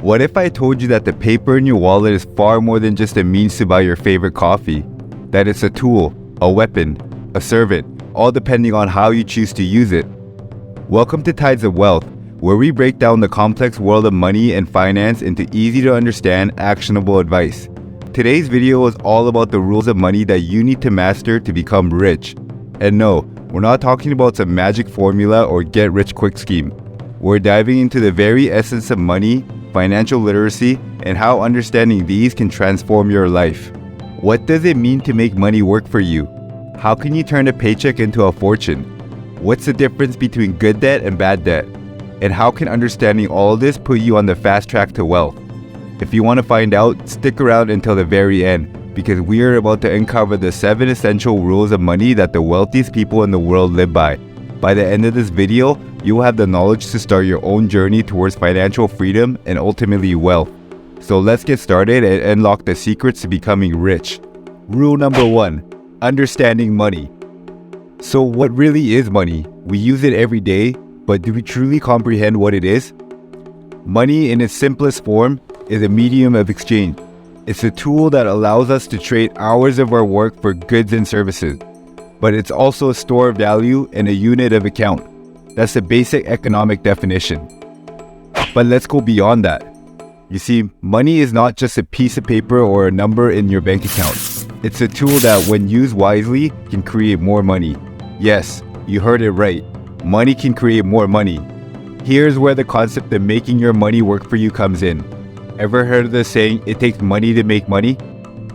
What if I told you that the paper in your wallet is far more than just a means to buy your favorite coffee? That it's a tool, a weapon, a servant, all depending on how you choose to use it. Welcome to Tides of Wealth, where we break down the complex world of money and finance into easy to understand, actionable advice. Today's video is all about the rules of money that you need to master to become rich. And no, we're not talking about some magic formula or get rich quick scheme. We're diving into the very essence of money, financial literacy, and how understanding these can transform your life. What does it mean to make money work for you? How can you turn a paycheck into a fortune? What's the difference between good debt and bad debt? And how can understanding all this put you on the fast track to wealth? If you want to find out, stick around until the very end, because we are about to uncover the 7 essential rules of money that the wealthiest people in the world live by. By the end of this video, you will have the knowledge to start your own journey towards financial freedom and ultimately wealth. So let's get started and unlock the secrets to becoming rich. Rule number 1, understanding money. So what really is money? We use it every day, but do we truly comprehend what it is? Money in its simplest form is a medium of exchange. It's a tool that allows us to trade hours of our work for goods and services. But it's also a store of value and a unit of account. That's the basic economic definition. But let's go beyond that. You see, money is not just a piece of paper or a number in your bank account. It's a tool that, when used wisely, can create more money. Yes, you heard it right. Money can create more money. Here's where the concept of making your money work for you comes in. Ever heard of the saying, it takes money to make money?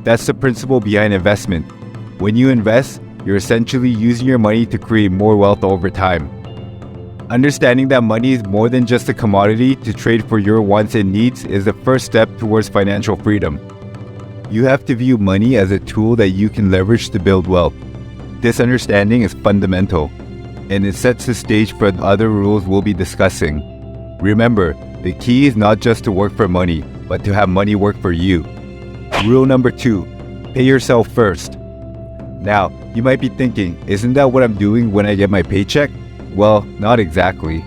That's the principle behind investment. When you invest, you're essentially using your money to create more wealth over time. Understanding that money is more than just a commodity to trade for your wants and needs is the first step towards financial freedom. You have to view money as a tool that you can leverage to build wealth. This understanding is fundamental, and it sets the stage for the other rules we'll be discussing. Remember, the key is not just to work for money, but to have money work for you. Rule number 2, pay yourself first. Now, you might be thinking, isn't that what I'm doing when I get my paycheck? Well, not exactly.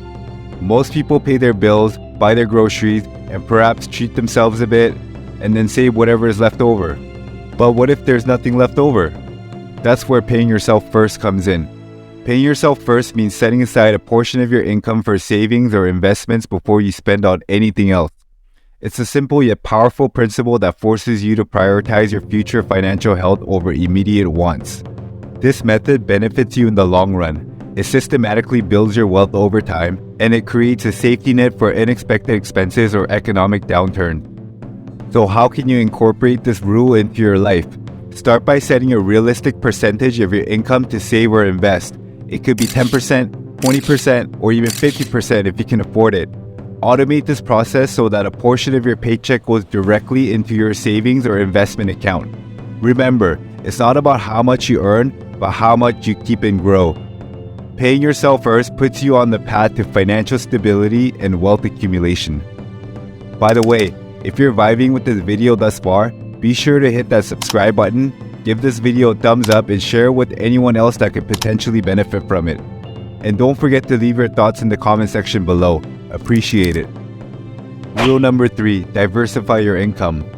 Most people pay their bills, buy their groceries, and perhaps treat themselves a bit, and then save whatever is left over. But what if there's nothing left over? That's where paying yourself first comes in. Paying yourself first means setting aside a portion of your income for savings or investments before you spend on anything else. It's a simple yet powerful principle that forces you to prioritize your future financial health over immediate wants. This method benefits you in the long run. It systematically builds your wealth over time, and it creates a safety net for unexpected expenses or economic downturn. So how can you incorporate this rule into your life? Start by setting a realistic percentage of your income to save or invest. It could be 10%, 20%, or even 50% if you can afford it. Automate this process so that a portion of your paycheck goes directly into your savings or investment account. Remember, it's not about how much you earn, but how much you keep and grow. Paying yourself first puts you on the path to financial stability and wealth accumulation. By the way, if you're vibing with this video thus far, be sure to hit that subscribe button, give this video a thumbs up, and share it with anyone else that could potentially benefit from it. And don't forget to leave your thoughts in the comment section below. Appreciate it. Rule number 3, diversify your income.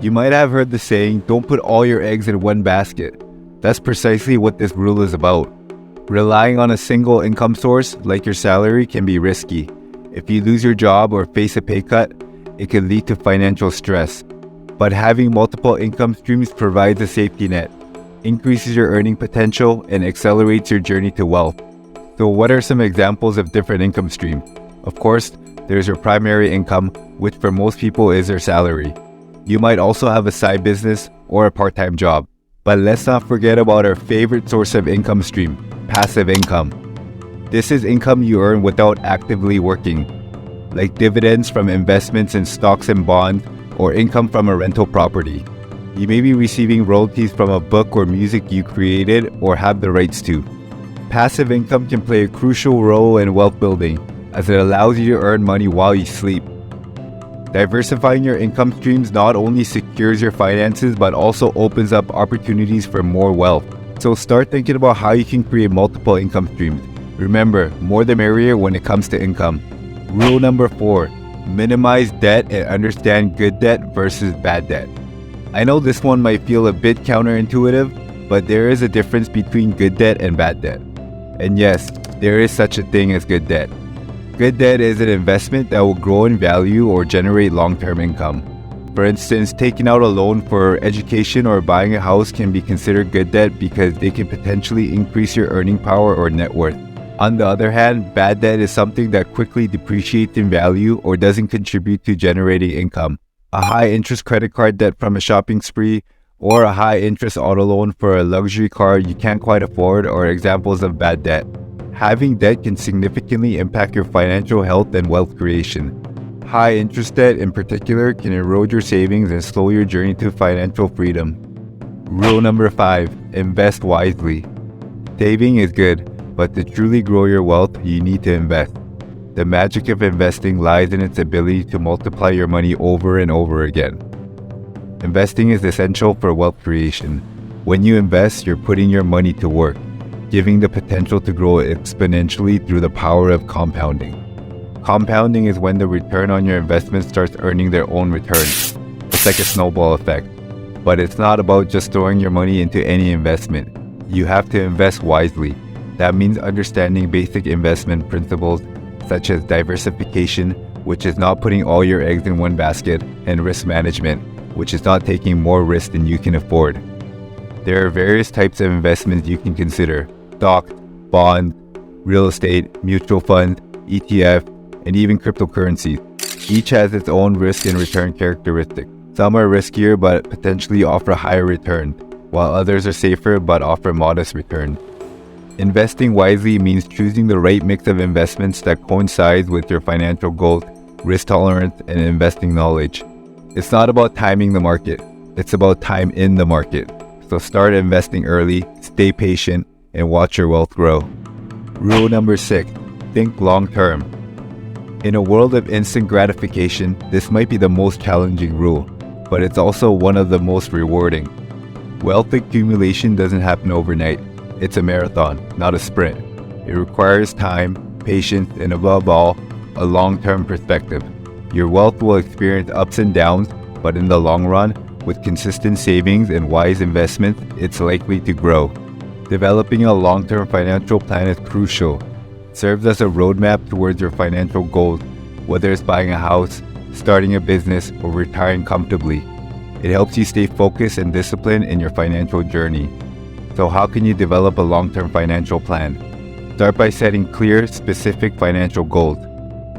You might have heard the saying, don't put all your eggs in one basket. That's precisely what this rule is about. Relying on a single income source, like your salary, can be risky. If you lose your job or face a pay cut, it can lead to financial stress. But having multiple income streams provides a safety net, increases your earning potential, and accelerates your journey to wealth. So what are some examples of different income streams? Of course, there's your primary income, which for most people is their salary. You might also have a side business or a part-time job. But let's not forget about our favorite source of income stream, passive income. This is income you earn without actively working, like dividends from investments in stocks and bonds, or income from a rental property. You may be receiving royalties from a book or music you created or have the rights to. Passive income can play a crucial role in wealth building, as it allows you to earn money while you sleep. Diversifying your income streams not only secures your finances, but also opens up opportunities for more wealth. So start thinking about how you can create multiple income streams. Remember, more the merrier when it comes to income. Rule number 4, Minimize debt and understand good debt versus bad debt. I know this one might feel a bit counterintuitive, but there is a difference between good debt and bad debt. And yes, there is such a thing as good debt. Good debt is an investment that will grow in value or generate long-term income. For instance, taking out a loan for education or buying a house can be considered good debt because they can potentially increase your earning power or net worth. On the other hand, bad debt is something that quickly depreciates in value or doesn't contribute to generating income. A high-interest credit card debt from a shopping spree or a high-interest auto loan for a luxury car you can't quite afford are examples of bad debt. Having debt can significantly impact your financial health and wealth creation. High-interest debt in particular can erode your savings and slow your journey to financial freedom. Rule number 5, invest wisely. Saving is good, but to truly grow your wealth, you need to invest. The magic of investing lies in its ability to multiply your money over and over again. Investing is essential for wealth creation. When you invest, you're putting your money to work, giving the potential to grow exponentially through the power of compounding. Compounding is when the return on your investment starts earning their own return. It's like a snowball effect. But it's not about just throwing your money into any investment. You have to invest wisely. That means understanding basic investment principles such as diversification, which is not putting all your eggs in one basket, and risk management, which is not taking more risk than you can afford. There are various types of investments you can consider: stocks, bonds, real estate, mutual funds, ETF, and even cryptocurrencies. Each has its own risk and return characteristics. Some are riskier but potentially offer higher returns, while others are safer but offer modest returns. Investing wisely means choosing the right mix of investments that coincides with your financial goals, risk tolerance, and investing knowledge. It's not about timing the market, it's about time in the market. So start investing early, stay patient, and watch your wealth grow. Rule number 6, think long term. In a world of instant gratification, this might be the most challenging rule, but it's also one of the most rewarding. Wealth accumulation doesn't happen overnight. It's a marathon, not a sprint. It requires time, patience, and above all, a long-term perspective. Your wealth will experience ups and downs, but in the long run, with consistent savings and wise investments, it's likely to grow. Developing a long-term financial plan is crucial. It serves as a roadmap towards your financial goals, whether it's buying a house, starting a business, or retiring comfortably. It helps you stay focused and disciplined in your financial journey. So how can you develop a long-term financial plan? Start by setting clear, specific financial goals.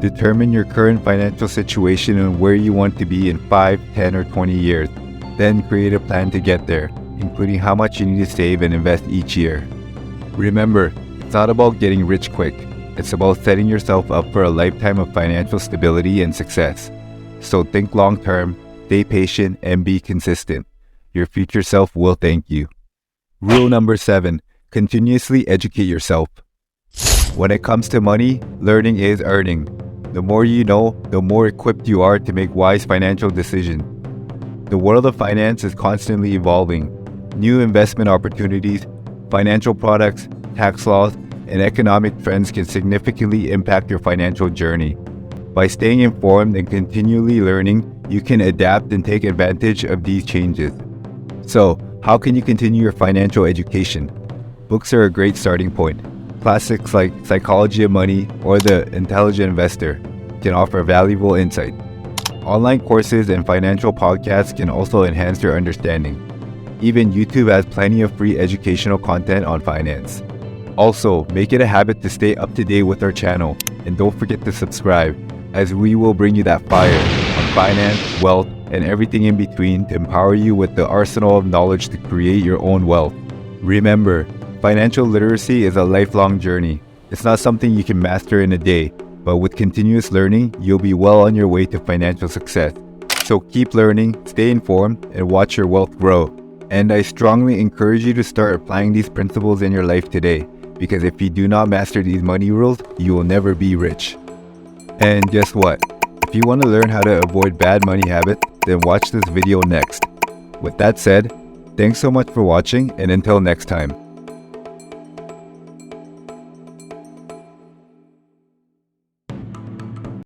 Determine your current financial situation and where you want to be in 5, 10, or 20 years. Then create a plan to get there, including how much you need to save and invest each year. Remember, it's not about getting rich quick. It's about setting yourself up for a lifetime of financial stability and success. So think long-term, stay patient, and be consistent. Your future self will thank you. Rule number 7, continuously educate yourself. When it comes to money, learning is earning. The more you know, the more equipped you are to make wise financial decisions. The world of finance is constantly evolving. New investment opportunities, financial products, tax laws, and economic trends can significantly impact your financial journey. By staying informed and continually learning, you can adapt and take advantage of these changes. So, how can you continue your financial education? Books are a great starting point. Classics like Psychology of Money or The Intelligent Investor can offer valuable insight. Online courses and financial podcasts can also enhance your understanding. Even YouTube has plenty of free educational content on finance. Also, make it a habit to stay up to date with our channel, and don't forget to subscribe, as we will bring you that fire on finance, wealth, and everything in between to empower you with the arsenal of knowledge to create your own wealth. Remember, financial literacy is a lifelong journey. It's not something you can master in a day, but with continuous learning, you'll be well on your way to financial success. So keep learning, stay informed, and watch your wealth grow. And I strongly encourage you to start applying these principles in your life today, because if you do not master these money rules, you will never be rich. And guess what? If you want to learn how to avoid bad money habits, then watch this video next. With that said, thanks so much for watching, and until next time.